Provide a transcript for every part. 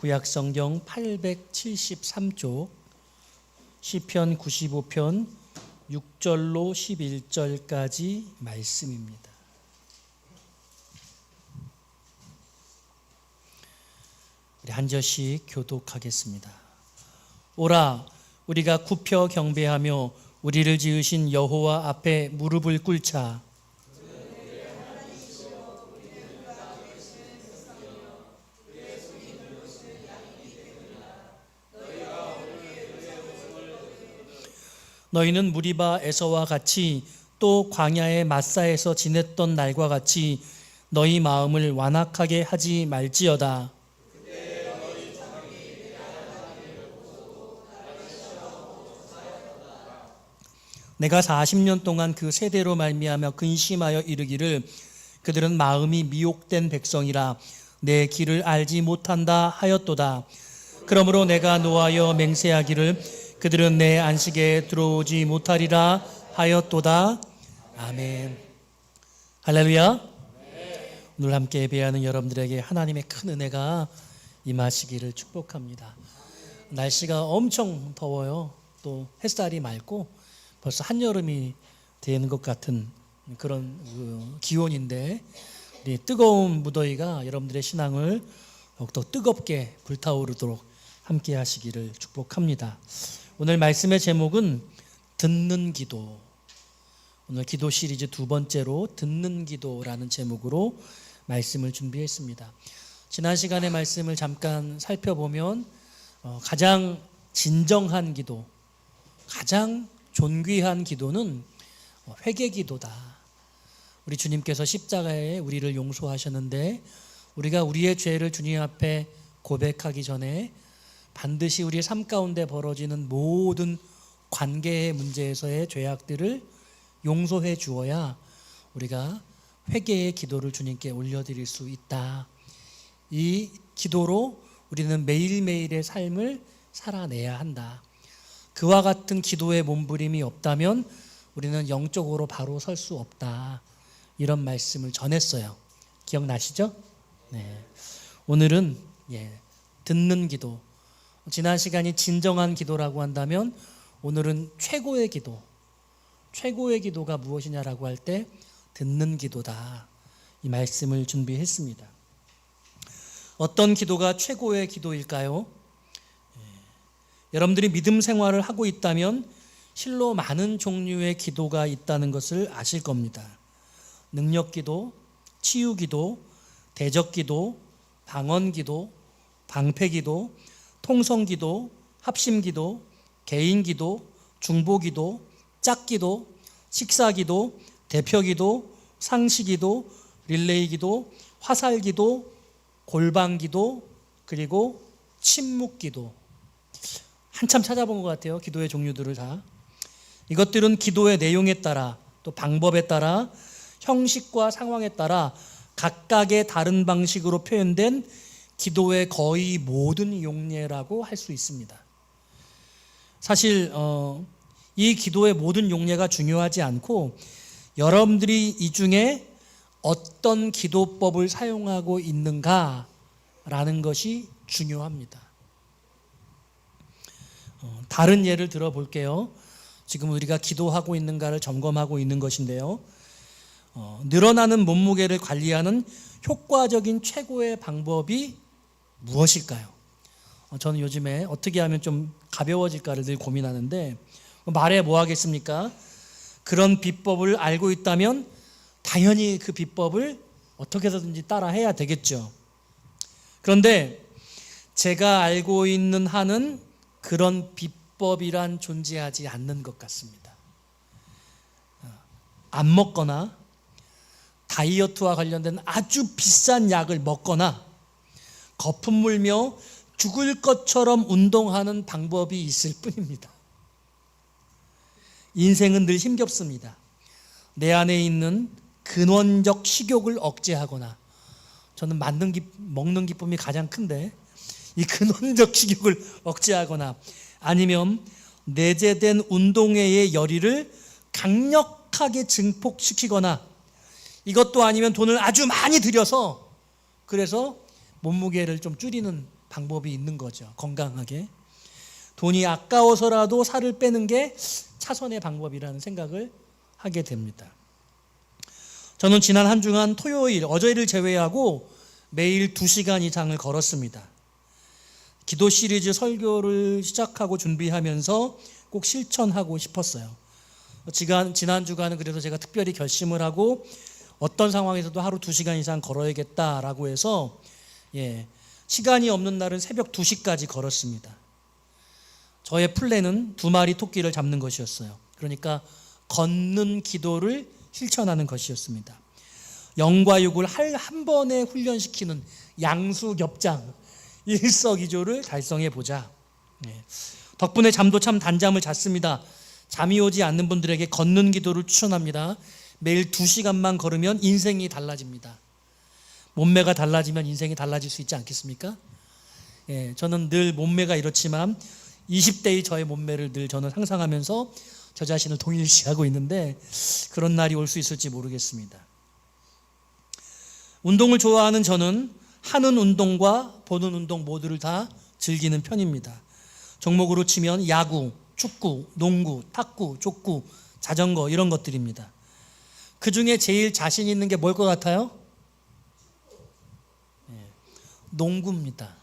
구약성경 873쪽 시편 95편 6절로 11절까지 말씀입니다. 우리 한 절씩 교독하겠습니다. 오라, 우리가 굽혀 경배하며 우리를 지으신 여호와 앞에 무릎을 꿇자. 너희는 무리바 에서와 같이 또 광야의 마사에서 지냈던 날과 같이 너희 마음을 완악하게 하지 말지어다. 내가 40년 동안 그 세대로 말미암아 근심하여 이르기를 그들은 마음이 미혹된 백성이라 내 길을 알지 못한다 하였도다. 그러므로 내가 노하여 맹세하기를 그들은 내 안식에 들어오지 못하리라 하였도다. 아멘. 할렐루야. 오늘 함께 예배하는 여러분들에게 하나님의 큰 은혜가 임하시기를 축복합니다. 날씨가 엄청 더워요. 또 햇살이 맑고 벌써 한여름이 되는 것 같은 그런 기온인데 이 뜨거운 무더위가 여러분들의 신앙을 더욱더 뜨겁게 불타오르도록 함께 하시기를 축복합니다. 오늘 말씀의 제목은 듣는 기도. 오늘 기도 시리즈 두 번째로 듣는 기도라는 제목으로 말씀을 준비했습니다. 지난 시간의 말씀을 잠깐 살펴보면 가장 진정한 기도, 가장 존귀한 기도는 회개 기도다. 우리 주님께서 십자가에 우리를 용서하셨는데 우리가 우리의 죄를 주님 앞에 고백하기 전에 반드시 우리의 삶 가운데 벌어지는 모든 관계의 문제에서의 죄악들을 용서해 주어야 우리가 회개의 기도를 주님께 올려드릴 수 있다. 이 기도로 우리는 매일매일의 삶을 살아내야 한다. 그와 같은 기도의 몸부림이 없다면 우리는 영적으로 바로 설 수 없다. 이런 말씀을 전했어요. 기억나시죠? 네. 오늘은 듣는 기도. 지난 시간이 진정한 기도라고 한다면 오늘은 최고의 기도. 최고의 기도가 무엇이냐라고 할 때 듣는 기도다. 이 말씀을 준비했습니다. 어떤 기도가 최고의 기도일까요? 여러분들이 믿음 생활을 하고 있다면 실로 많은 종류의 기도가 있다는 것을 아실 겁니다. 능력기도, 치유기도, 대적기도, 방언기도, 방패기도, 통성기도, 합심기도, 개인기도, 중보기도, 짝기도, 식사기도, 대표기도, 상시기도, 릴레이기도, 화살기도, 골방기도, 그리고 침묵기도. 한참 찾아본 것 같아요. 기도의 종류들을 다. 이것들은 기도의 내용에 따라 또 방법에 따라 형식과 상황에 따라 각각의 다른 방식으로 표현된 기도의 거의 모든 용례라고 할 수 있습니다. 사실 이 기도의 모든 용례가 중요하지 않고 여러분들이 이 중에 어떤 기도법을 사용하고 있는가라는 것이 중요합니다. 다른 예를 들어볼게요. 지금 우리가 기도하고 있는가를 점검하고 있는 것인데요. 늘어나는 몸무게를 관리하는 효과적인 최고의 방법이 무엇일까요? 저는 요즘에 어떻게 하면 좀 가벼워질까를 늘 고민하는데 말해 뭐 하겠습니까? 그런 비법을 알고 있다면 당연히 그 비법을 어떻게 해서든지 따라 해야 되겠죠. 그런데 제가 알고 있는 한은 그런 비법이란 존재하지 않는 것 같습니다. 안 먹거나 다이어트와 관련된 아주 비싼 약을 먹거나 거품 물며 죽을 것처럼 운동하는 방법이 있을 뿐입니다. 인생은 늘 힘겹습니다. 내 안에 있는 근원적 식욕을 억제하거나, 저는 먹는 기쁨이 가장 큰데 이 근원적 식욕을 억제하거나, 아니면 내재된 운동회의 열의를 강력하게 증폭시키거나, 이것도 아니면 돈을 아주 많이 들여서 그래서 몸무게를 좀 줄이는 방법이 있는 거죠. 건강하게. 돈이 아까워서라도 살을 빼는 게 차선의 방법이라는 생각을 하게 됩니다. 저는 지난 한 주간 토요일, 어제를 제외하고 매일 2시간 이상을 걸었습니다. 기도 시리즈 설교를 시작하고 준비하면서 꼭 실천하고 싶었어요. 지난 주간은 그래서 제가 특별히 결심을 하고 어떤 상황에서도 하루 2시간 이상 걸어야겠다라고 해서 시간이 없는 날은 새벽 2시까지 걸었습니다. 저의 플랜은 2마리 토끼를 잡는 것이었어요. 그러니까 걷는 기도를 실천하는 것이었습니다. 영과 육을 한 번에 훈련시키는 양수겹장, 일석이조를 달성해 보자. 덕분에 잠도 참 단잠을 잤습니다. 잠이 오지 않는 분들에게 걷는 기도를 추천합니다. 매일 2시간만 걸으면 인생이 달라집니다. 몸매가 달라지면 인생이 달라질 수 있지 않겠습니까? 저는 늘 몸매가 이렇지만 20대의 저의 몸매를 늘 저는 상상하면서 저 자신을 동일시하고 있는데 그런 날이 올 수 있을지 모르겠습니다. 운동을 좋아하는 저는 하는 운동과 보는 운동 모두를 다 즐기는 편입니다. 종목으로 치면 야구, 축구, 농구, 탁구, 족구, 자전거 이런 것들입니다. 그 중에 제일 자신 있는 게 뭘 것 같아요? 농구입니다.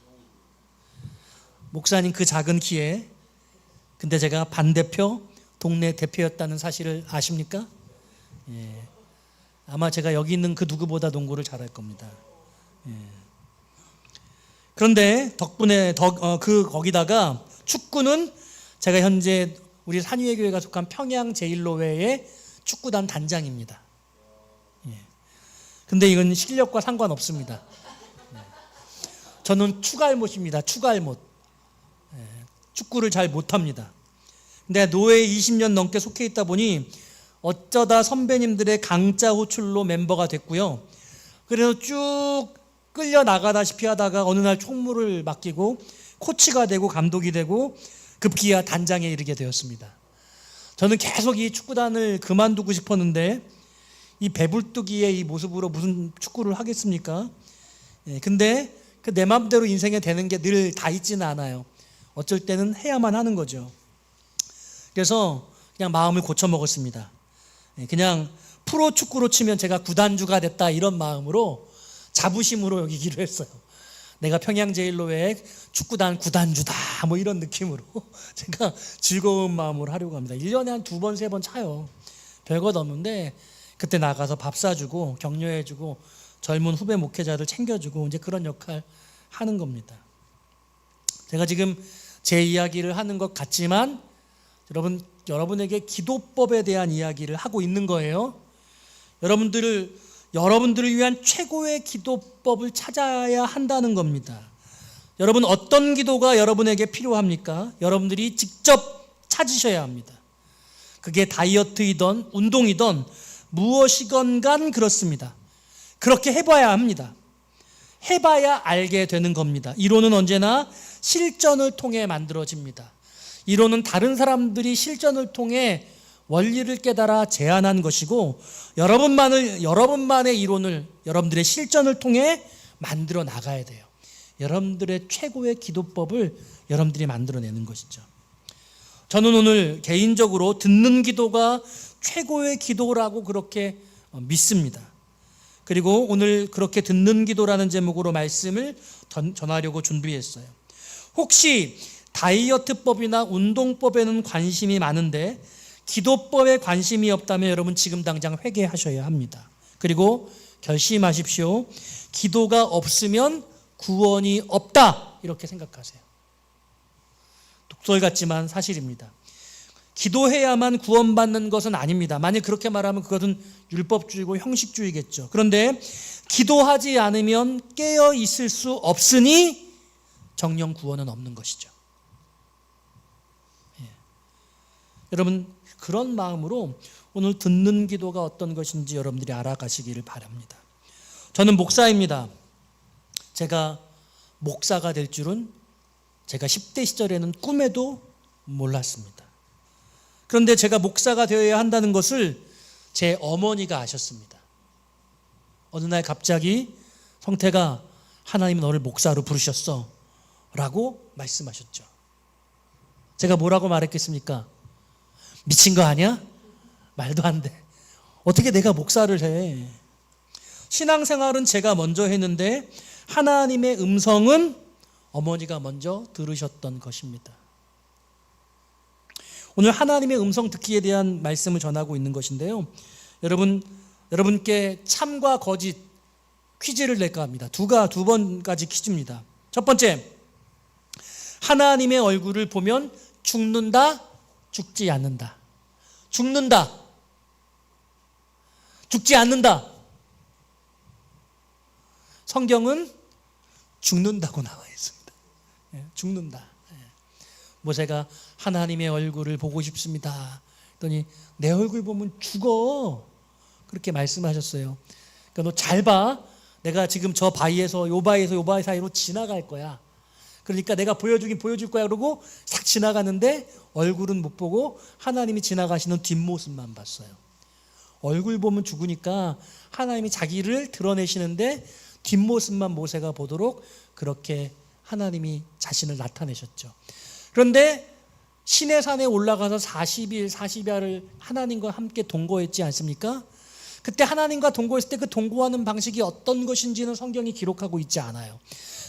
목사님 그 작은 키에 근데 제가 반대표 동네 대표였다는 사실을 아십니까? 아마 제가 여기 있는 그 누구보다 농구를 잘할 겁니다. 그런데 덕분에 거기다가 축구는 제가 현재 우리 산위의 교회가 속한 평양 제1로회의 축구단 단장입니다. 근데 이건 실력과 상관없습니다. 저는 추갈못입니다. 추갈못. 축구를 잘 못합니다. 근데 노회에 20년 넘게 속해 있다 보니 어쩌다 선배님들의 강짜 호출로 멤버가 됐고요. 그래서 쭉 끌려 나가다시피 하다가 어느 날 총무를 맡기고 코치가 되고 감독이 되고 급기야 단장에 이르게 되었습니다. 저는 계속 이 축구단을 그만두고 싶었는데 이 배불뚝이의 이 모습으로 무슨 축구를 하겠습니까? 근데 그 내 마음대로 인생에 되는 게 늘 다 있지는 않아요. 어쩔 때는 해야만 하는 거죠. 그래서 그냥 마음을 고쳐먹었습니다. 그냥 프로축구로 치면 제가 구단주가 됐다 이런 마음으로 자부심으로 여기기로 했어요. 내가 평양제일로회 축구단 구단주다 뭐 이런 느낌으로 제가 즐거운 마음으로 하려고 합니다. 1년에 한 2번 3번 차요. 별것 없는데 그때 나가서 밥 사주고 격려해주고 젊은 후배 목회자들 챙겨주고 이제 그런 역할 하는 겁니다. 제가 지금 제 이야기를 하는 것 같지만 여러분에게 기도법에 대한 이야기를 하고 있는 거예요. 여러분들을 위한 최고의 기도법을 찾아야 한다는 겁니다. 여러분 어떤 기도가 여러분에게 필요합니까? 여러분들이 직접 찾으셔야 합니다. 그게 다이어트이든 운동이든 무엇이건 간 그렇습니다. 그렇게 해봐야 합니다. 해봐야 알게 되는 겁니다. 이론은 언제나 실전을 통해 만들어집니다. 이론은 다른 사람들이 실전을 통해 원리를 깨달아 제안한 것이고 여러분만의 이론을 여러분들의 실전을 통해 만들어 나가야 돼요. 여러분들의 최고의 기도법을 여러분들이 만들어내는 것이죠. 저는 오늘 개인적으로 듣는 기도가 최고의 기도라고 그렇게 믿습니다. 그리고 오늘 그렇게 듣는 기도라는 제목으로 말씀을 전하려고 준비했어요. 혹시 다이어트법이나 운동법에는 관심이 많은데 기도법에 관심이 없다면 여러분 지금 당장 회개하셔야 합니다. 그리고 결심하십시오. 기도가 없으면 구원이 없다 이렇게 생각하세요. 독설 같지만 사실입니다. 기도해야만 구원받는 것은 아닙니다. 만약 그렇게 말하면 그것은 율법주의고 형식주의겠죠. 그런데 기도하지 않으면 깨어 있을 수 없으니 정령 구원은 없는 것이죠. 여러분 그런 마음으로 오늘 듣는 기도가 어떤 것인지 여러분들이 알아가시기를 바랍니다. 저는 목사입니다. 제가 목사가 될 줄은 제가 10대 시절에는 꿈에도 몰랐습니다. 그런데 제가 목사가 되어야 한다는 것을 제 어머니가 아셨습니다. 어느 날 갑자기 성태가 하나님이 너를 목사로 부르셨어. 라고 말씀하셨죠. 제가 뭐라고 말했겠습니까? 미친 거 아니야? 말도 안 돼. 어떻게 내가 목사를 해? 신앙생활은 제가 먼저 했는데 하나님의 음성은 어머니가 먼저 들으셨던 것입니다. 오늘 하나님의 음성 듣기에 대한 말씀을 전하고 있는 것인데요. 여러분께 참과 거짓 퀴즈를 낼까 합니다. 두 번까지 퀴즈입니다. 첫 번째, 하나님의 얼굴을 보면 죽는다, 죽지 않는다. 죽는다, 죽지 않는다. 성경은 죽는다고 나와 있습니다. 죽는다. 모세가 하나님의 얼굴을 보고 싶습니다. 그랬더니 내 얼굴 보면 죽어. 그렇게 말씀하셨어요. 그러니까 너 잘 봐. 내가 지금 저 바위에서 요 바위 사이로 지나갈 거야. 그러니까 내가 보여줄 거야. 그러고 싹 지나가는데 얼굴은 못 보고 하나님이 지나가시는 뒷모습만 봤어요. 얼굴 보면 죽으니까 하나님이 자기를 드러내시는데 뒷모습만 모세가 보도록 그렇게 하나님이 자신을 나타내셨죠. 그런데 시내산에 올라가서 40야를 하나님과 함께 동거했지 않습니까? 그때 하나님과 동거했을 때 그 동거하는 방식이 어떤 것인지는 성경이 기록하고 있지 않아요.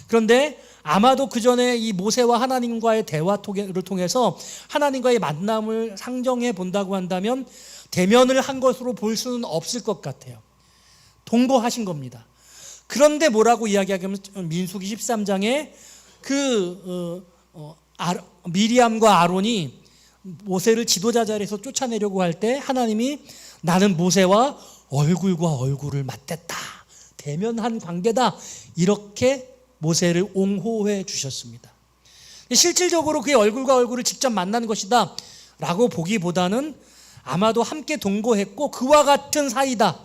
그런데 아마도 그 전에 이 모세와 하나님과의 대화를 통해서 하나님과의 만남을 상정해 본다고 한다면 대면을 한 것으로 볼 수는 없을 것 같아요. 동거하신 겁니다. 그런데 뭐라고 이야기하냐면 민수기 13장에 미리암과 아론이 모세를 지도자 자리에서 쫓아내려고 할 때 하나님이 나는 모세와 얼굴과 얼굴을 맞댔다. 대면한 관계다. 이렇게 모세를 옹호해 주셨습니다. 실질적으로 그의 얼굴과 얼굴을 직접 만난 것이다 라고 보기보다는 아마도 함께 동거했고 그와 같은 사이다.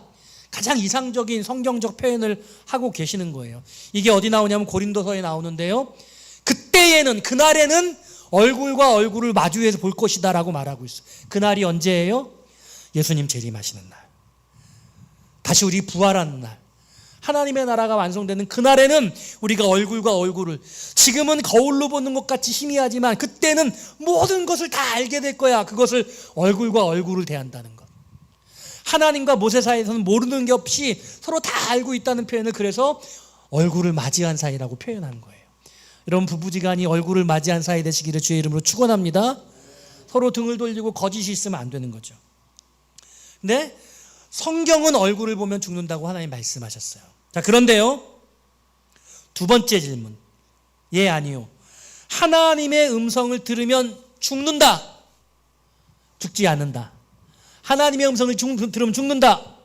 가장 이상적인 성경적 표현을 하고 계시는 거예요. 이게 어디 나오냐면 고린도서에 나오는데요. 그날에는 얼굴과 얼굴을 마주해서 볼 것이다 라고 말하고 있어요. 그날이 언제예요? 예수님 재림하시는 날. 다시 우리 부활하는 날. 하나님의 나라가 완성되는 그날에는 우리가 얼굴과 얼굴을, 지금은 거울로 보는 것 같이 희미하지만 그때는 모든 것을 다 알게 될 거야. 그것을 얼굴과 얼굴을 대한다는 것. 하나님과 모세 사이에서는 모르는 게 없이 서로 다 알고 있다는 표현을 그래서 얼굴을 맞이한 사이라고 표현한 거예요. 여러분, 부부지간이 얼굴을 맞이한 사이 되시기를 주의 이름으로 축원합니다. 서로 등을 돌리고 거짓이 있으면 안 되는 거죠. 근데 성경은 얼굴을 보면 죽는다고 하나님 말씀하셨어요. 자, 그런데요, 두 번째 질문. 예, 아니요. 하나님의 음성을 들으면 죽는다, 죽지 않는다. 하나님의 음성을 들으면 죽는다,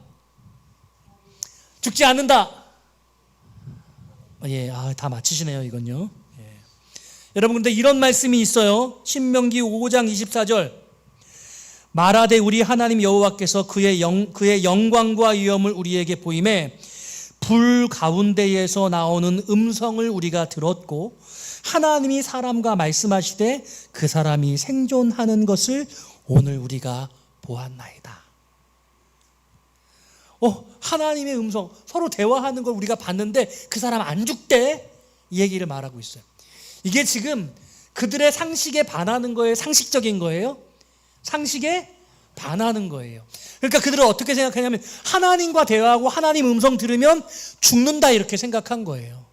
죽지 않는다. 예, 다 맞히시네요, 이건요. 예. 여러분, 근데 이런 말씀이 있어요. 신명기 5장 24절. 말하되 우리 하나님 여호와께서 그의 영광과 위엄을 우리에게 보임에 불 가운데에서 나오는 음성을 우리가 들었고 하나님이 사람과 말씀하시되 그 사람이 생존하는 것을 오늘 우리가 보았나이다. 하나님의 음성, 서로 대화하는 걸 우리가 봤는데 그 사람 안 죽대, 이 얘기를 말하고 있어요. 이게 지금 그들의 상식에 반하는 거예요? 상식적인 거예요? 상식에 반하는 거예요. 그러니까 그들은 어떻게 생각하냐면 하나님과 대화하고 하나님 음성 들으면 죽는다, 이렇게 생각한 거예요.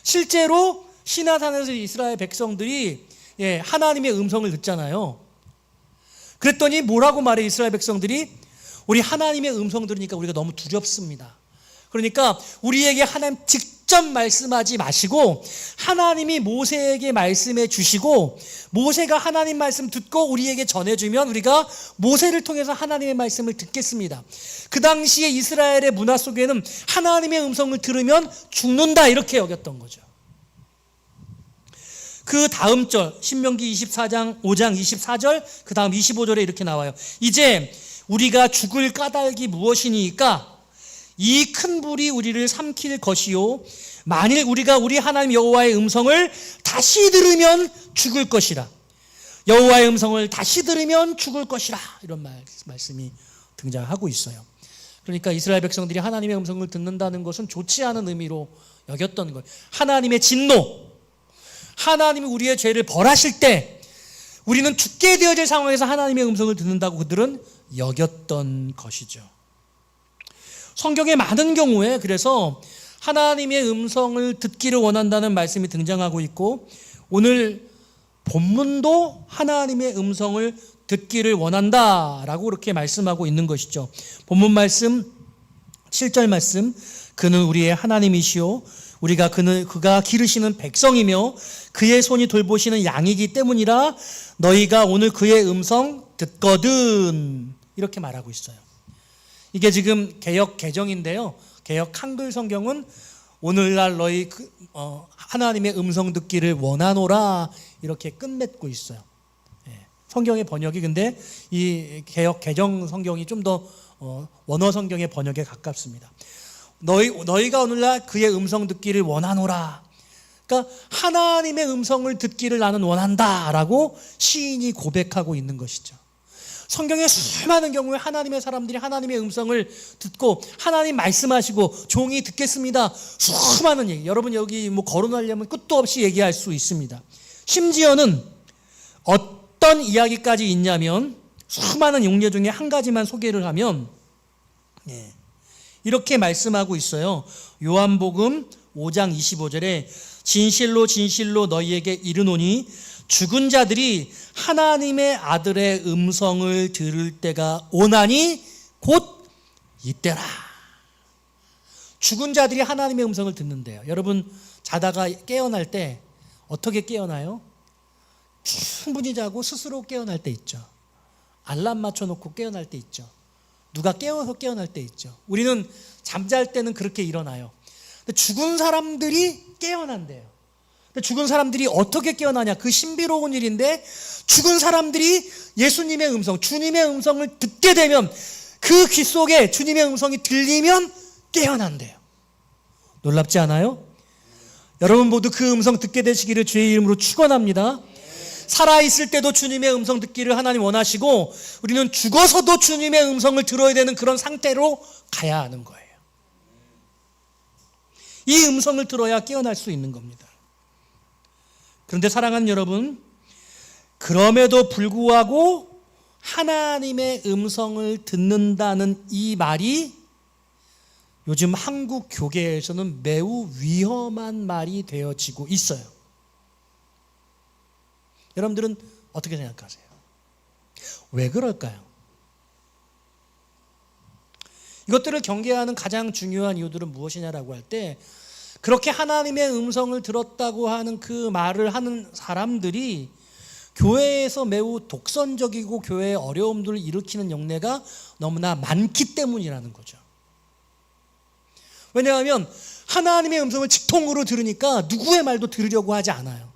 실제로 시나산에서 이스라엘 백성들이 하나님의 음성을 듣잖아요. 그랬더니 뭐라고 말해? 이스라엘 백성들이 우리 하나님의 음성 들으니까 우리가 너무 두렵습니다. 그러니까 우리에게 하나님 직접 말씀하지 마시고 하나님이 모세에게 말씀해 주시고 모세가 하나님 말씀 듣고 우리에게 전해주면 우리가 모세를 통해서 하나님의 말씀을 듣겠습니다. 그 당시에 이스라엘의 문화 속에는 하나님의 음성을 들으면 죽는다, 이렇게 여겼던 거죠. 그 다음 절, 신명기 24장 5장 24절, 그 다음 25절에 이렇게 나와요. 이제 우리가 죽을 까닭이 무엇이니까 이 큰 불이 우리를 삼킬 것이요 만일 우리가 우리 하나님 여호와의 음성을 다시 들으면 죽을 것이라. 여호와의 음성을 다시 들으면 죽을 것이라. 이런 말씀이 등장하고 있어요. 그러니까 이스라엘 백성들이 하나님의 음성을 듣는다는 것은 좋지 않은 의미로 여겼던 거예요. 하나님의 진노, 하나님이 우리의 죄를 벌하실 때 우리는 죽게 되어질 상황에서 하나님의 음성을 듣는다고 그들은 여겼던 것이죠. 성경의 많은 경우에 그래서 하나님의 음성을 듣기를 원한다는 말씀이 등장하고 있고, 오늘 본문도 하나님의 음성을 듣기를 원한다라고 그렇게 말씀하고 있는 것이죠. 본문 말씀 7절 말씀, 그는 우리의 하나님이시오 우리가 그가 기르시는 백성이며 그의 손이 돌보시는 양이기 때문이라 너희가 오늘 그의 음성 듣거든, 이렇게 말하고 있어요. 이게 지금 개역 개정인데요, 개역 한글 성경은 오늘날 너희 하나님의 음성 듣기를 원하노라 이렇게 끝맺고 있어요. 성경의 번역이 근데 이 개역 개정 성경이 좀 더 원어 성경의 번역에 가깝습니다. 너희가 오늘날 그의 음성 듣기를 원하노라. 그러니까 하나님의 음성을 듣기를 나는 원한다라고 시인이 고백하고 있는 것이죠. 성경의 수많은 경우에 하나님의 사람들이 하나님의 음성을 듣고 하나님 말씀하시고 종이 듣겠습니다. 수많은 얘기. 여러분 여기 뭐 거론하려면 끝도 없이 얘기할 수 있습니다. 심지어는 어떤 이야기까지 있냐면 수많은 용례 중에 한 가지만 소개를 하면 이렇게 말씀하고 있어요. 요한복음 5장 25절에 진실로 진실로 너희에게 이르노니 죽은 자들이 하나님의 아들의 음성을 들을 때가 오나니 곧 이때라. 죽은 자들이 하나님의 음성을 듣는데요. 여러분 자다가 깨어날 때 어떻게 깨어나요? 충분히 자고 스스로 깨어날 때 있죠. 알람 맞춰놓고 깨어날 때 있죠. 누가 깨워서 깨어날 때 있죠. 우리는 잠잘 때는 그렇게 일어나요. 근데 죽은 사람들이 깨어난대요. 근데 죽은 사람들이 어떻게 깨어나냐? 그 신비로운 일인데, 죽은 사람들이 예수님의 음성, 주님의 음성을 듣게 되면, 그 귀 속에 주님의 음성이 들리면 깨어난대요. 놀랍지 않아요? 여러분 모두 그 음성 듣게 되시기를 주의 이름으로 축원합니다. 살아있을 때도 주님의 음성 듣기를 하나님 원하시고, 우리는 죽어서도 주님의 음성을 들어야 되는 그런 상태로 가야 하는 거예요. 이 음성을 들어야 깨어날 수 있는 겁니다. 그런데 사랑하는 여러분, 그럼에도 불구하고 하나님의 음성을 듣는다는 이 말이 요즘 한국 교계에서는 매우 위험한 말이 되어지고 있어요. 여러분들은 어떻게 생각하세요? 왜 그럴까요? 이것들을 경계하는 가장 중요한 이유들은 무엇이냐라고 할 때, 그렇게 하나님의 음성을 들었다고 하는 그 말을 하는 사람들이 교회에서 매우 독선적이고 교회의 어려움들을 일으키는 영내가 너무나 많기 때문이라는 거죠. 왜냐하면 하나님의 음성을 직통으로 들으니까 누구의 말도 들으려고 하지 않아요.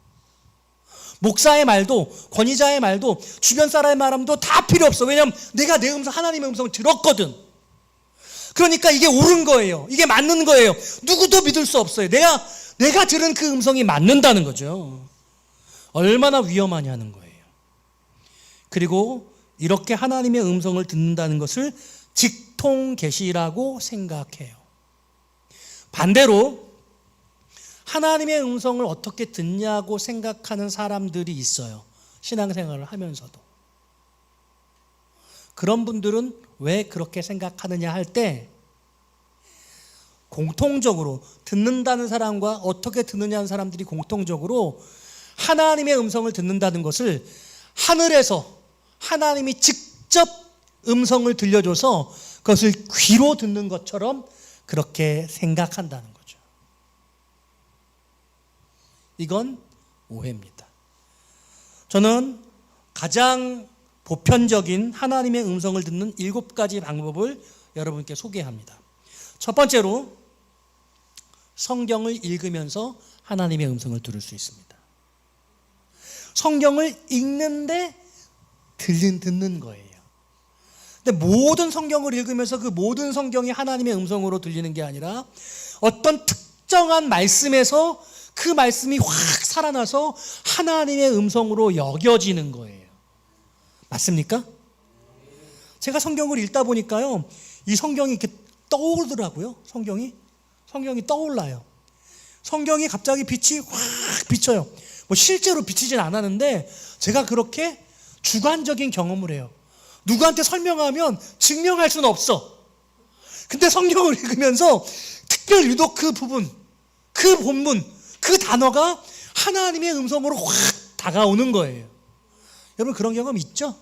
목사의 말도, 권위자의 말도, 주변 사람의 말함도 다 필요 없어. 왜냐하면 내가 내 음성, 하나님의 음성을 들었거든. 그러니까 이게 옳은 거예요. 이게 맞는 거예요. 누구도 믿을 수 없어요. 내가 들은 그 음성이 맞는다는 거죠. 얼마나 위험하냐는 거예요. 그리고 이렇게 하나님의 음성을 듣는다는 것을 직통 계시라고 생각해요. 반대로 하나님의 음성을 어떻게 듣냐고 생각하는 사람들이 있어요. 신앙생활을 하면서도. 그런 분들은 왜 그렇게 생각하느냐 할 때, 공통적으로 듣는다는 사람과 어떻게 듣느냐 하는 사람들이 공통적으로 하나님의 음성을 듣는다는 것을 하늘에서 하나님이 직접 음성을 들려줘서 그것을 귀로 듣는 것처럼 그렇게 생각한다는 거죠. 이건 오해입니다. 저는 가장 보편적인 하나님의 음성을 듣는 7가지 방법을 여러분께 소개합니다. 첫 번째로, 성경을 읽으면서 하나님의 음성을 들을 수 있습니다. 성경을 읽는데 듣는 거예요. 근데 모든 성경을 읽으면서 그 모든 성경이 하나님의 음성으로 들리는 게 아니라 어떤 특정한 말씀에서 그 말씀이 확 살아나서 하나님의 음성으로 여겨지는 거예요. 맞습니까? 제가 성경을 읽다 보니까요, 이 성경이 이렇게 떠오르더라고요. 성경이 떠올라요. 성경이 갑자기 빛이 확 비쳐요. 뭐 실제로 비치진 않았는데 제가 그렇게 주관적인 경험을 해요. 누구한테 설명하면 증명할 수는 없어. 근데 성경을 읽으면서 특별히 유독 그 부분, 그 본문, 그 단어가 하나님의 음성으로 확 다가오는 거예요. 여러분 그런 경험 있죠?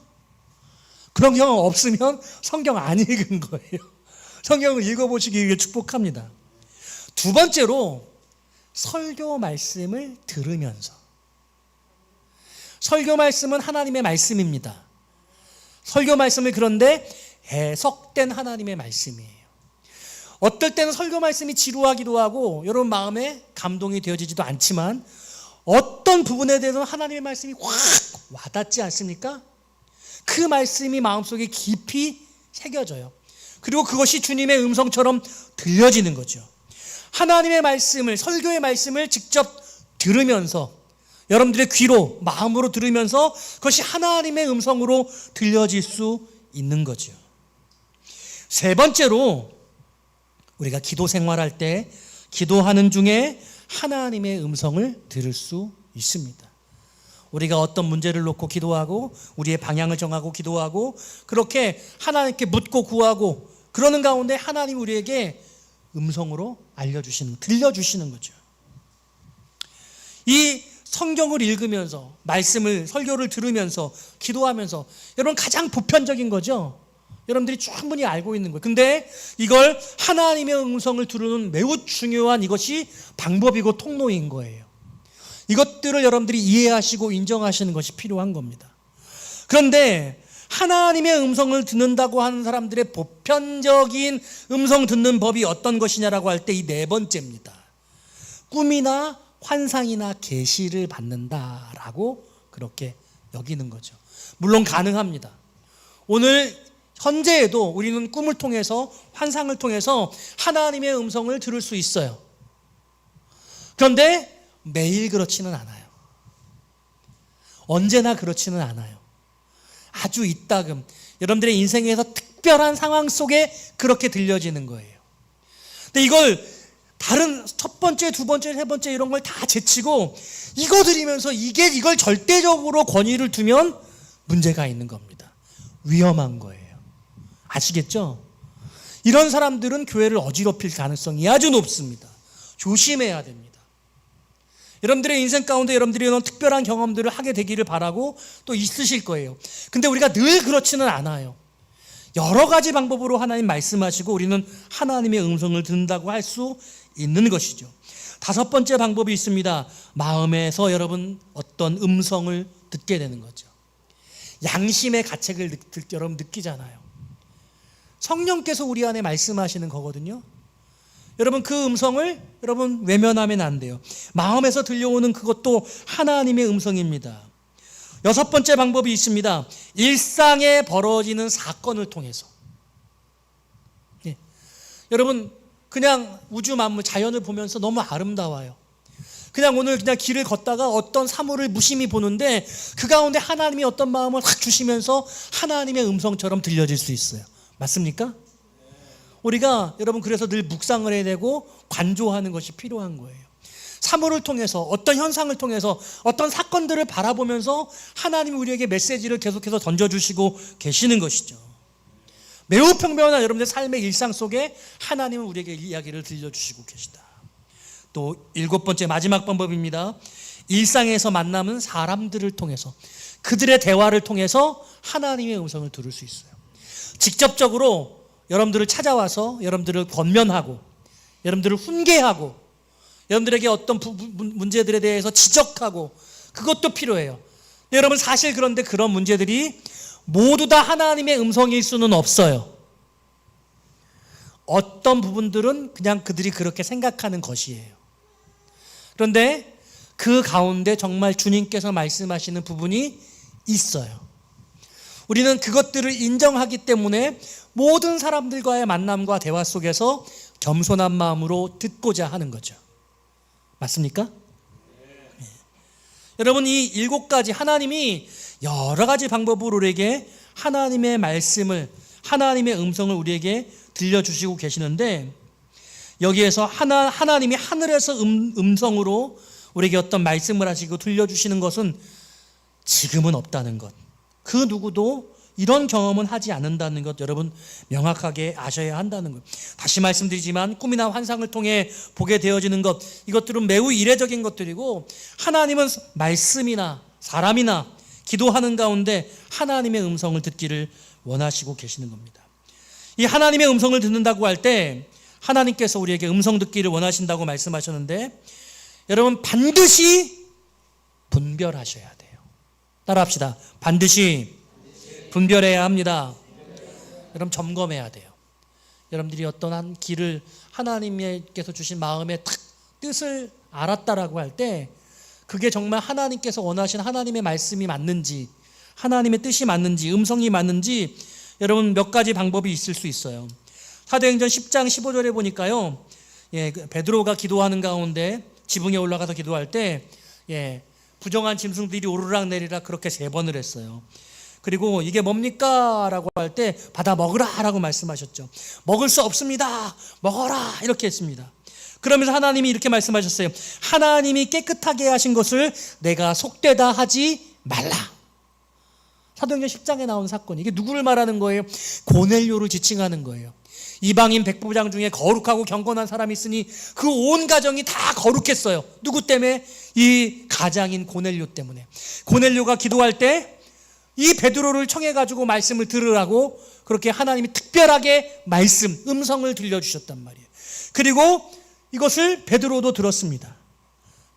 그런 경험 없으면 성경 안 읽은 거예요. 성경을 읽어보시기 축복합니다. 두 번째로 설교 말씀을 들으면서. 설교 말씀은 하나님의 말씀입니다. 설교 말씀을 그런데 해석된 하나님의 말씀이에요. 어떨 때는 설교 말씀이 지루하기도 하고 여러분 마음에 감동이 되어지지도 않지만 어떤 부분에 대해서는 하나님의 말씀이 확 와닿지 않습니까? 그 말씀이 마음속에 깊이 새겨져요. 그리고 그것이 주님의 음성처럼 들려지는 거죠. 하나님의 말씀을, 설교의 말씀을 직접 들으면서 여러분들의 귀로, 마음으로 들으면서 그것이 하나님의 음성으로 들려질 수 있는 거죠. 세 번째로 우리가 기도 생활할 때 기도하는 중에 하나님의 음성을 들을 수 있습니다. 우리가 어떤 문제를 놓고 기도하고 우리의 방향을 정하고 기도하고 그렇게 하나님께 묻고 구하고 그러는 가운데 하나님 우리에게 음성으로 알려주시는, 들려주시는 거죠. 이 성경을 읽으면서 말씀을, 설교를 들으면서 기도하면서 여러분 가장 보편적인 거죠. 여러분들이 충분히 알고 있는 거예요. 근데 이걸 하나님의 음성을 들으는 매우 중요한 이것이 방법이고 통로인 거예요. 이것들을 여러분들이 이해하시고 인정하시는 것이 필요한 겁니다. 그런데 하나님의 음성을 듣는다고 하는 사람들의 보편적인 음성 듣는 법이 어떤 것이냐라고 할 때 이 네 번째입니다. 꿈이나 환상이나 계시를 받는다라고 그렇게 여기는 거죠. 물론 가능합니다. 오늘 현재에도 우리는 꿈을 통해서 환상을 통해서 하나님의 음성을 들을 수 있어요. 그런데 매일 그렇지는 않아요. 언제나 그렇지는 않아요. 아주 이따금 여러분들의 인생에서 특별한 상황 속에 그렇게 들려지는 거예요. 근데 이걸 다른 첫 번째, 두 번째, 세 번째 이런 걸 다 제치고 이거 들으면서 이걸 절대적으로 권위를 두면 문제가 있는 겁니다. 위험한 거예요. 아시겠죠? 이런 사람들은 교회를 어지럽힐 가능성이 아주 높습니다. 조심해야 됩니다. 여러분들의 인생 가운데 여러분들이 이런 특별한 경험들을 하게 되기를 바라고 또 있으실 거예요. 근데 우리가 늘 그렇지는 않아요. 여러 가지 방법으로 하나님 말씀하시고 우리는 하나님의 음성을 듣는다고 할 수 있는 것이죠. 다섯 번째 방법이 있습니다. 마음에서 여러분 어떤 음성을 듣게 되는 거죠. 양심의 가책을 여러분 느끼잖아요. 성령께서 우리 안에 말씀하시는 거거든요. 여러분 그 음성을 여러분 외면하면 안 돼요. 마음에서 들려오는 그것도 하나님의 음성입니다. 여섯 번째 방법이 있습니다. 일상에 벌어지는 사건을 통해서. 예. 여러분 그냥 우주 만물 자연을 보면서 너무 아름다워요. 그냥 오늘 그냥 길을 걷다가 어떤 사물을 무심히 보는데 그 가운데 하나님이 어떤 마음을 확 주시면서 하나님의 음성처럼 들려질 수 있어요. 맞습니까? 우리가 여러분 그래서 늘 묵상을 해야 되고 관조하는 것이 필요한 거예요. 사물을 통해서 어떤 현상을 통해서 어떤 사건들을 바라보면서 하나님이 우리에게 메시지를 계속해서 던져주시고 계시는 것이죠. 매우 평범한 여러분의 삶의 일상 속에 하나님은 우리에게 이야기를 들려주시고 계시다. 또 일곱 번째 마지막 방법입니다. 일상에서 만나는 사람들을 통해서 그들의 대화를 통해서 하나님의 음성을 들을 수 있어요. 직접적으로 여러분들을 찾아와서 여러분들을 권면하고 여러분들을 훈계하고 여러분들에게 어떤 문제들에 대해서 지적하고 그것도 필요해요. 여러분 사실 그런데 그런 문제들이 모두 다 하나님의 음성일 수는 없어요. 어떤 부분들은 그냥 그들이 그렇게 생각하는 것이에요. 그런데 그 가운데 정말 주님께서 말씀하시는 부분이 있어요. 우리는 그것들을 인정하기 때문에 모든 사람들과의 만남과 대화 속에서 겸손한 마음으로 듣고자 하는 거죠. 맞습니까? 네. 여러분 이 일곱 가지 하나님이 여러 가지 방법으로 우리에게 하나님의 말씀을 하나님의 음성을 우리에게 들려주시고 계시는데 여기에서 하나님이 하늘에서 음성으로 우리에게 어떤 말씀을 하시고 들려주시는 것은 지금은 없다는 것, 그 누구도 이런 경험은 하지 않는다는 것, 여러분 명확하게 아셔야 한다는 것. 다시 말씀드리지만 꿈이나 환상을 통해 보게 되어지는 것, 이것들은 매우 이례적인 것들이고, 하나님은 말씀이나 사람이나 기도하는 가운데 하나님의 음성을 듣기를 원하시고 계시는 겁니다. 이 하나님의 음성을 듣는다고 할 때 하나님께서 우리에게 음성 듣기를 원하신다고 말씀하셨는데, 여러분 반드시 분별하셔야 돼요. 따라합시다. 반드시 분별해야 합니다. 여러분 점검해야 돼요. 여러분들이 어떤 한 길을 하나님께서 주신 마음의 뜻을 알았다라고 할 때 그게 정말 하나님께서 원하신 하나님의 말씀이 맞는지, 하나님의 뜻이 맞는지, 음성이 맞는지 여러분 몇 가지 방법이 있을 수 있어요. 사도행전 10장 15절에 보니까요, 베드로가 기도하는 가운데 지붕에 올라가서 기도할 때 부정한 짐승들이 오르락 내리락 그렇게 3번을 했어요. 그리고 이게 뭡니까? 라고 할 때 받아 먹으라 라고 말씀하셨죠. 먹을 수 없습니다. 먹어라 이렇게 했습니다. 그러면서 하나님이 이렇게 말씀하셨어요. 하나님이 깨끗하게 하신 것을 내가 속되다 하지 말라. 사도행전 10장에 나온 사건, 이게 누구를 말하는 거예요? 고넬료를 지칭하는 거예요. 이방인 백부장 중에 거룩하고 경건한 사람이 있으니 그 온 가정이 다 거룩했어요. 누구 때문에? 이 가장인 고넬료 때문에. 고넬료가 기도할 때 이 베드로를 청해가지고 말씀을 들으라고 그렇게 하나님이 특별하게 음성을 들려주셨단 말이에요. 그리고 이것을 베드로도 들었습니다.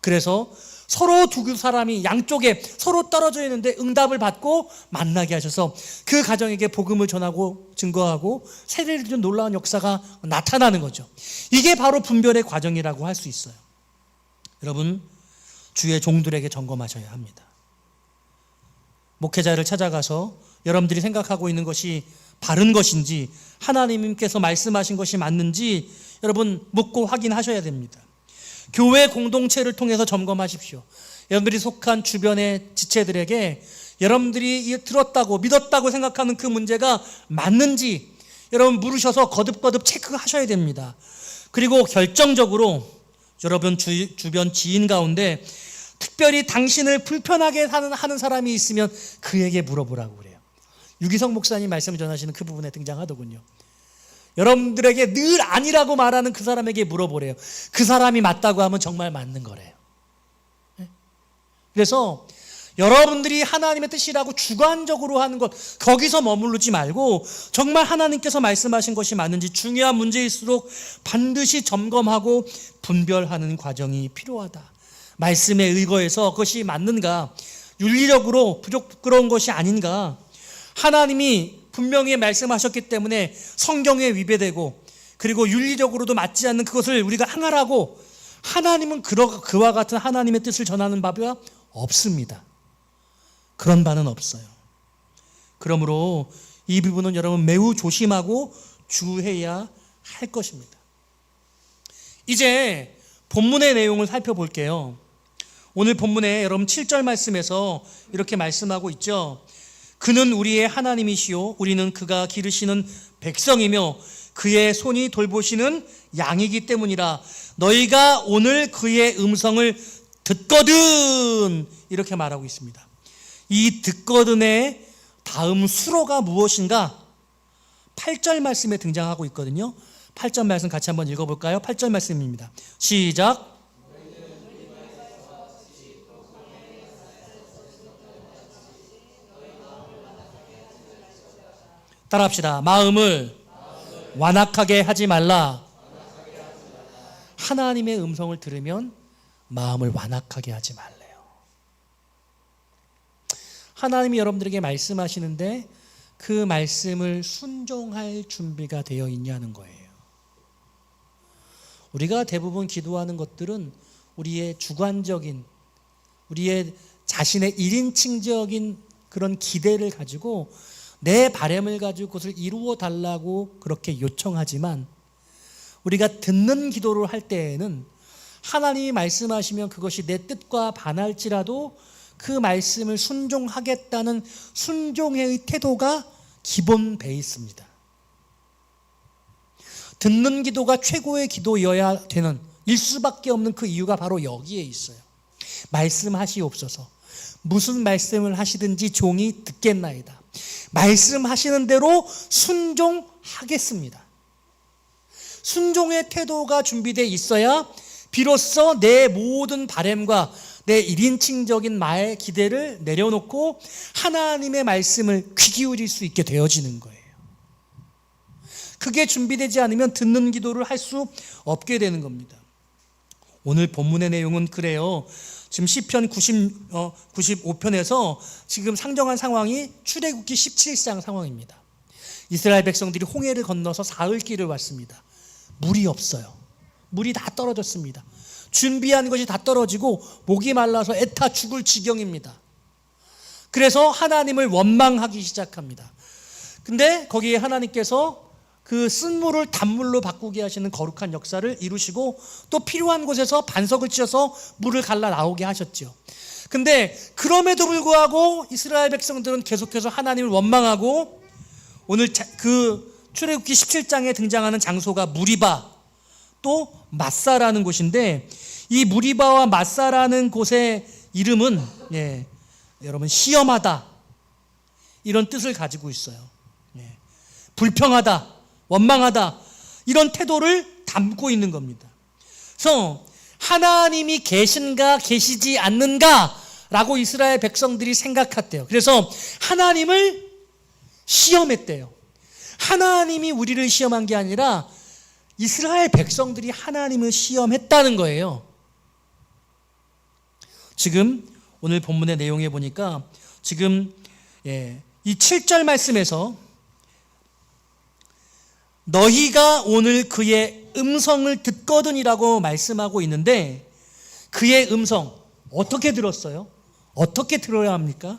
그래서 서로 두 사람이 양쪽에 서로 떨어져 있는데 응답을 받고 만나게 하셔서 그 가정에게 복음을 전하고 증거하고 세례를 준 놀라운 역사가 나타나는 거죠. 이게 바로 분별의 과정이라고 할 수 있어요. 여러분, 주의 종들에게 점검하셔야 합니다. 목회자를 찾아가서 여러분들이 생각하고 있는 것이 바른 것인지, 하나님께서 말씀하신 것이 맞는지 여러분 묻고 확인하셔야 됩니다. 교회 공동체를 통해서 점검하십시오. 여러분들이 속한 주변의 지체들에게 여러분들이 들었다고 믿었다고 생각하는 그 문제가 맞는지 여러분 물으셔서 거듭거듭 체크하셔야 됩니다. 그리고 결정적으로 여러분 주변 지인 가운데 특별히 당신을 불편하게 하는 사람이 있으면 그에게 물어보라고 그래요. 유기성 목사님 말씀을 전하시는 그 부분에 등장하더군요. 여러분들에게 늘 아니라고 말하는 그 사람에게 물어보래요. 그 사람이 맞다고 하면 정말 맞는 거래요. 그래서 여러분들이 하나님의 뜻이라고 주관적으로 하는 것, 거기서 머무르지 말고 정말 하나님께서 말씀하신 것이 맞는지, 중요한 문제일수록 반드시 점검하고 분별하는 과정이 필요하다. 말씀에 의거해서 그것이 맞는가, 윤리적으로 부끄러운 것이 아닌가, 하나님이 분명히 말씀하셨기 때문에 성경에 위배되고 그리고 윤리적으로도 맞지 않는 그것을 우리가 행하라고, 하나님은 그와 같은 하나님의 뜻을 전하는 바가 없습니다. 그런 바는 없어요. 그러므로 이 부분은 여러분 매우 조심하고 주의해야 할 것입니다. 이제 본문의 내용을 살펴볼게요. 오늘 본문에 여러분 7절 말씀에서 이렇게 말씀하고 있죠. 그는 우리의 하나님이시요 우리는 그가 기르시는 백성이며 그의 손이 돌보시는 양이기 때문이라. 너희가 오늘 그의 음성을 듣거든, 이렇게 말하고 있습니다. 이 듣거든의 다음 수로가 무엇인가? 8절 말씀에 등장하고 있거든요. 8절 말씀 같이 한번 읽어볼까요? 8절 말씀입니다. 시작. 따라합시다. 마음을 완악하게 하지 말라. 하나님의 음성을 들으면 마음을 완악하게 하지 말래요. 하나님이 여러분들에게 말씀하시는데 그 말씀을 순종할 준비가 되어 있냐는 거예요. 우리가 대부분 기도하는 것들은 우리의 주관적인, 우리의 자신의 1인칭적인 그런 기대를 가지고 내 바람을 가지고 그것을 이루어 달라고 그렇게 요청하지만, 우리가 듣는 기도를 할 때에는 하나님이 말씀하시면 그것이 내 뜻과 반할지라도 그 말씀을 순종하겠다는 순종의 태도가 기본 베이스입니다. 듣는 기도가 최고의 기도여야 되는 일 수밖에 없는 그 이유가 바로 여기에 있어요. 말씀하시옵소서. 무슨 말씀을 하시든지 종이 듣겠나이다. 말씀하시는 대로 순종하겠습니다. 순종의 태도가 준비되어 있어야 비로소 내 모든 바램과 내 1인칭적인 말의 기대를 내려놓고 하나님의 말씀을 귀 기울일 수 있게 되어지는 거예요. 그게 준비되지 않으면 듣는 기도를 할 수 없게 되는 겁니다. 오늘 본문의 내용은 그래요. 지금 시편 95편에서 지금 상정한 상황이 출애굽기 17장 상황입니다. 이스라엘 백성들이 홍해를 건너서 사흘 길을 왔습니다. 물이 없어요. 물이 다 떨어졌습니다. 준비한 것이 다 떨어지고 목이 말라서 애타 죽을 지경입니다. 그래서 하나님을 원망하기 시작합니다. 근데 거기에 하나님께서 그 쓴물을 단물로 바꾸게 하시는 거룩한 역사를 이루시고 또 필요한 곳에서 반석을 찧어서 물을 갈라 나오게 하셨죠. 근데 그럼에도 불구하고 이스라엘 백성들은 계속해서 하나님을 원망하고 오늘 그 출애굽기 17장에 등장하는 장소가 무리바 또 마사라는 곳인데 이 무리바와 마사라는 곳의 이름은 여러분 시험하다 이런 뜻을 가지고 있어요. 불평하다, 원망하다 이런 태도를 담고 있는 겁니다. 그래서 하나님이 계신가 계시지 않는가 라고 이스라엘 백성들이 생각했대요. 그래서 하나님을 시험했대요. 하나님이 우리를 시험한 게 아니라 이스라엘 백성들이 하나님을 시험했다는 거예요. 지금 오늘 본문의 내용에 보니까 지금 이 7절 말씀에서 너희가 오늘 그의 음성을 듣거든이라고 말씀하고 있는데 그의 음성 어떻게 들었어요? 어떻게 들어야 합니까?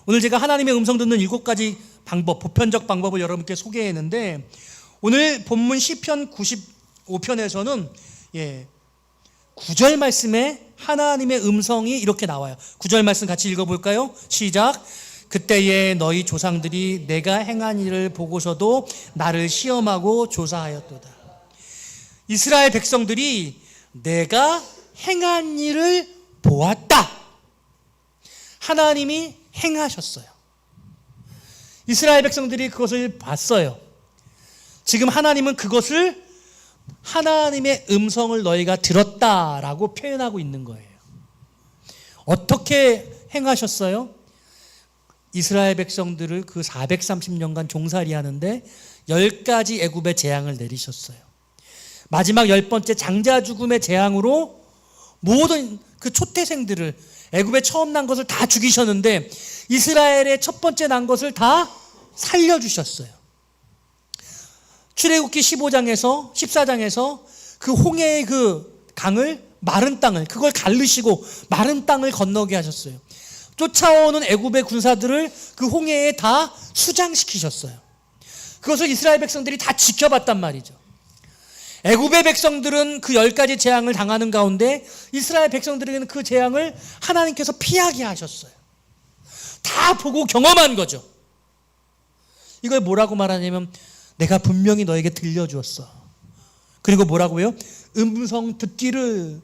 오늘 제가 하나님의 음성 듣는 7가지 방법, 보편적 방법을 여러분께 소개했는데 오늘 본문 시편 95편에서는 9절 말씀에 하나님의 음성이 이렇게 나와요. 9절 말씀 같이 읽어볼까요? 시작. 그때에 너희 조상들이 내가 행한 일을 보고서도 나를 시험하고 조사하였도다. 이스라엘 백성들이 내가 행한 일을 보았다. 하나님이 행하셨어요. 이스라엘 백성들이 그것을 봤어요. 지금 하나님은 그것을 하나님의 음성을 너희가 들었다라고 표현하고 있는 거예요. 어떻게 행하셨어요? 이스라엘 백성들을 그 430년간 종살이 하는데 10가지 애굽의 재앙을 내리셨어요. 마지막 10번째 장자 죽음의 재앙으로 모든 그 초태생들을 애굽에 처음 난 것을 다 죽이셨는데 이스라엘의 첫 번째 난 것을 다 살려주셨어요. 출애굽기 15장에서 14장에서 그 홍해의 그 강을 마른 땅을 그걸 가르시고 마른 땅을 건너게 하셨어요. 쫓아오는 애굽의 군사들을 그 홍해에 다 수장시키셨어요. 그것을 이스라엘 백성들이 다 지켜봤단 말이죠. 애굽의 백성들은 그 10가지 재앙을 당하는 가운데 이스라엘 백성들에게는 그 재앙을 하나님께서 피하게 하셨어요. 다 보고 경험한 거죠. 이걸 뭐라고 말하냐면 내가 분명히 너에게 들려주었어. 그리고 뭐라고요? 음성 듣기를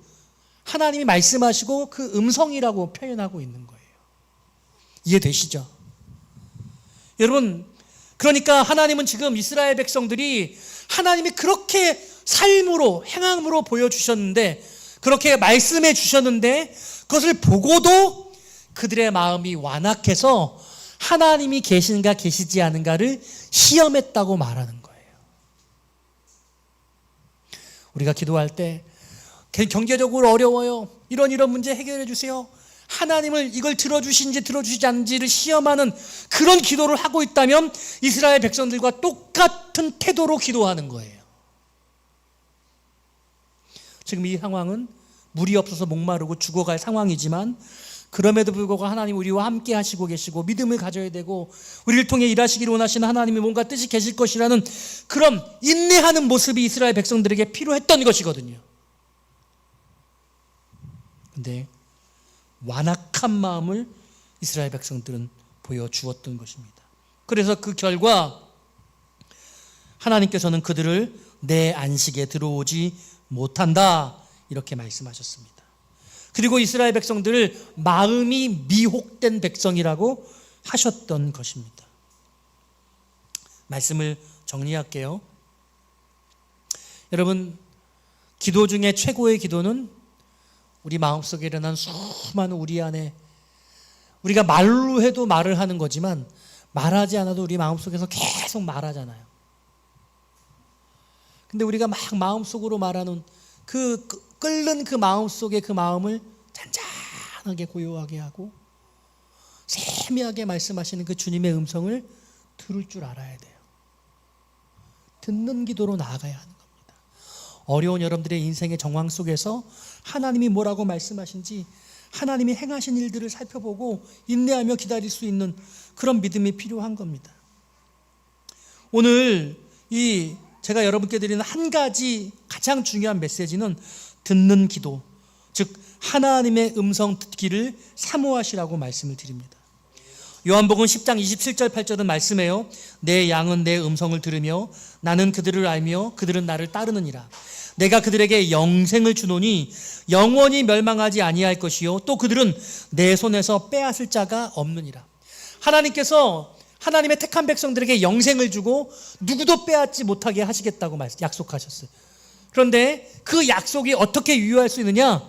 하나님이 말씀하시고 그 음성이라고 표현하고 있는 거예요. 이해되시죠? 여러분, 그러니까 하나님은 지금 이스라엘 백성들이 하나님이 그렇게 삶으로 행함으로 보여주셨는데 그렇게 말씀해 주셨는데 그것을 보고도 그들의 마음이 완악해서 하나님이 계신가 계시지 않은가를 시험했다고 말하는 거예요. 우리가 기도할 때 경제적으로 어려워요. 이런 문제 해결해 주세요. 하나님을 이걸 들어주신지 들어주시지 않는지를 시험하는 그런 기도를 하고 있다면 이스라엘 백성들과 똑같은 태도로 기도하는 거예요. 지금 이 상황은 물이 없어서 목마르고 죽어갈 상황이지만 그럼에도 불구하고 하나님 우리와 함께 하시고 계시고 믿음을 가져야 되고 우리를 통해 일하시기를 원하시는 하나님이 뭔가 뜻이 계실 것이라는 그런 인내하는 모습이 이스라엘 백성들에게 필요했던 것이거든요. 근데 완악한 마음을 이스라엘 백성들은 보여주었던 것입니다. 그래서 그 결과 하나님께서는 그들을 내 안식에 들어오지 못한다 이렇게 말씀하셨습니다. 그리고 이스라엘 백성들을 마음이 미혹된 백성이라고 하셨던 것입니다. 말씀을 정리할게요. 여러분, 기도 중에 최고의 기도는 우리 마음속에 일어난 수많은 우리 안에, 우리가 말로 해도 말을 하는 거지만 말하지 않아도 우리 마음속에서 계속 말하잖아요. 근데 우리가 막 마음속으로 말하는 그 끓는 그 마음속에 그 마음을 잔잔하게 고요하게 하고 세미하게 말씀하시는 그 주님의 음성을 들을 줄 알아야 돼요. 듣는 기도로 나아가야 하는 겁니다. 어려운 여러분들의 인생의 정황 속에서 하나님이 뭐라고 말씀하신지, 하나님이 행하신 일들을 살펴보고 인내하며 기다릴 수 있는 그런 믿음이 필요한 겁니다. 오늘 제가 여러분께 드리는 한 가지 가장 중요한 메시지는 듣는 기도, 즉 하나님의 음성 듣기를 사모하시라고 말씀을 드립니다. 요한복음 10장 27절 8절은 말씀해요. 내 양은 내 음성을 들으며 나는 그들을 알며 그들은 나를 따르느니라. 내가 그들에게 영생을 주노니 영원히 멸망하지 아니할 것이요 또 그들은 내 손에서 빼앗을 자가 없느니라. 하나님께서 하나님의 택한 백성들에게 영생을 주고 누구도 빼앗지 못하게 하시겠다고 약속하셨어요. 그런데 그 약속이 어떻게 유효할 수 있느냐?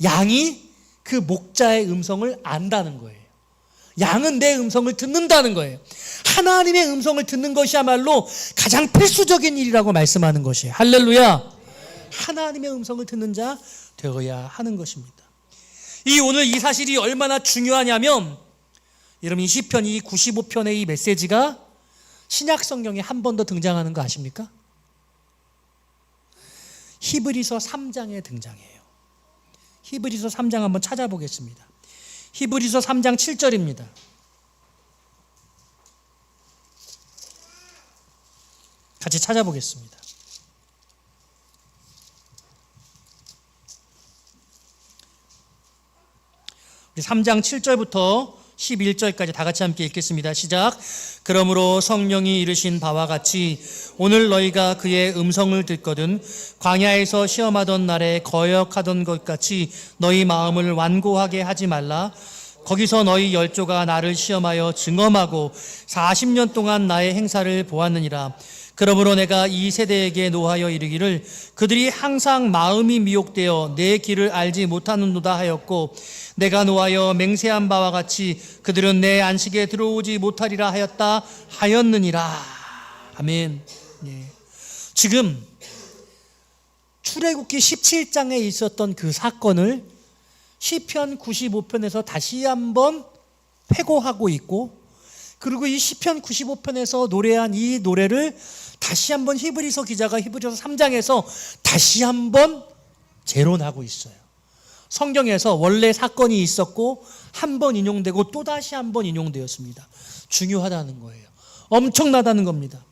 양이 그 목자의 음성을 안다는 거예요. 양은 내 음성을 듣는다는 거예요. 하나님의 음성을 듣는 것이야말로 가장 필수적인 일이라고 말씀하는 것이에요. 할렐루야. 하나님의 음성을 듣는 자 되어야 하는 것입니다. 오늘 이 사실이 얼마나 중요하냐면, 여러분 이 시편 이 95편의 이 메시지가 신약 성경에 한 번 더 등장하는 거 아십니까? 히브리서 3장에 등장해요. 히브리서 3장 한번 찾아보겠습니다. 히브리서 3장 7절입니다. 같이 찾아보겠습니다. 우리 3장 7절부터 11절까지 다 같이 함께 읽겠습니다. 시작. 그러므로 성령이 이르신 바와 같이 오늘 너희가 그의 음성을 듣거든 광야에서 시험하던 날에 거역하던 것 같이 너희 마음을 완고하게 하지 말라. 거기서 너희 열조가 나를 시험하여 증언하고 40년 동안 나의 행사를 보았느니라. 그러므로 내가 이 세대에게 노하여 이르기를 그들이 항상 마음이 미혹되어 내 길을 알지 못하는도다 하였고, 내가 노하여 맹세한 바와 같이 그들은 내 안식에 들어오지 못하리라 하였느니라. 아멘. 예. 지금 출애굽기 17장에 있었던 그 사건을 시편 95편에서 다시 한번 회고하고 있고, 그리고 이 시편 95편에서 노래한 이 노래를 다시 한번 히브리서 기자가 히브리서 3장에서 다시 한번 재론하고 있어요. 성경에서 원래 사건이 있었고 한 번 인용되고 또다시 한 번 인용되었습니다. 중요하다는 거예요. 엄청나다는 겁니다.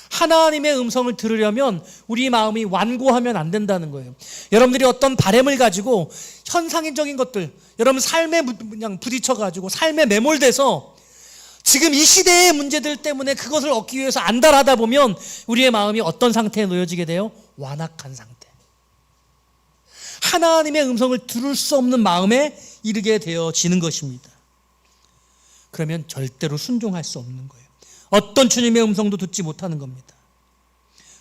하나님의 음성을 들으려면 우리 마음이 완고하면 안 된다는 거예요. 여러분들이 어떤 바램을 가지고 현상적인 것들, 여러분 삶에 그냥 부딪혀가지고 삶에 매몰돼서 지금 이 시대의 문제들 때문에 그것을 얻기 위해서 안달하다 보면 우리의 마음이 어떤 상태에 놓여지게 돼요? 완악한 상태. 하나님의 음성을 들을 수 없는 마음에 이르게 되어지는 것입니다. 그러면 절대로 순종할 수 없는 거예요. 어떤 주님의 음성도 듣지 못하는 겁니다.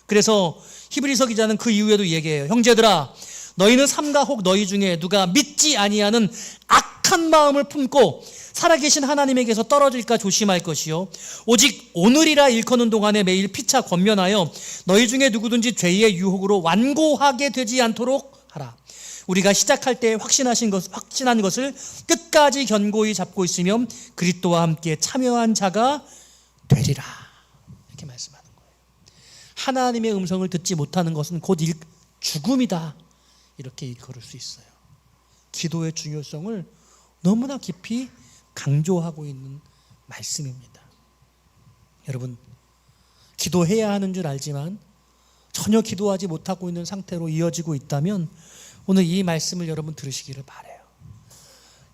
그래서 히브리서 기자는 그 이후에도 얘기해요. 형제들아, 너희는 삼가 혹 너희 중에 누가 믿지 아니하는 악한 마음을 품고 살아계신 하나님에게서 떨어질까 조심할 것이요 오직 오늘이라 일컫는 동안에 매일 피차 권면하여 너희 중에 누구든지 죄의 유혹으로 완고하게 되지 않도록 하라. 우리가 시작할 때 확신한 것을 끝까지 견고히 잡고 있으면 그리스도와 함께 참여한 자가 되리라. 이렇게 말씀하는 거예요. 하나님의 음성을 듣지 못하는 것은 곧 죽음이다. 이렇게 일컬을 수 있어요. 기도의 중요성을 너무나 깊이 강조하고 있는 말씀입니다. 여러분, 기도해야 하는 줄 알지만 전혀 기도하지 못하고 있는 상태로 이어지고 있다면 오늘 이 말씀을 여러분 들으시기를 바라요.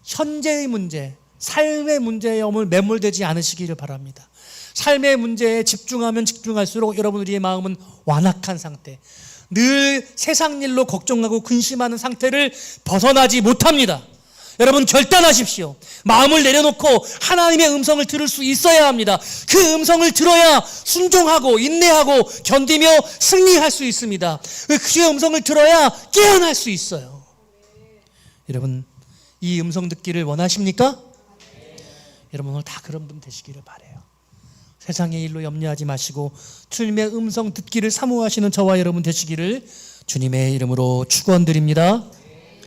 현재의 문제, 삶의 문제에 매몰되지 않으시기를 바랍니다. 삶의 문제에 집중하면 집중할수록 여러분 우리의 마음은 완악한 상태, 늘 세상 일로 걱정하고 근심하는 상태를 벗어나지 못합니다. 여러분 결단하십시오. 마음을 내려놓고 하나님의 음성을 들을 수 있어야 합니다. 그 음성을 들어야 순종하고 인내하고 견디며 승리할 수 있습니다. 그의 음성을 들어야 깨어날 수 있어요. 여러분 이 음성 듣기를 원하십니까? 여러분 오늘 다 그런 분 되시기를 바라요. 세상의 일로 염려하지 마시고 주님의 음성 듣기를 사모하시는 저와 여러분 되시기를 주님의 이름으로 축원드립니다.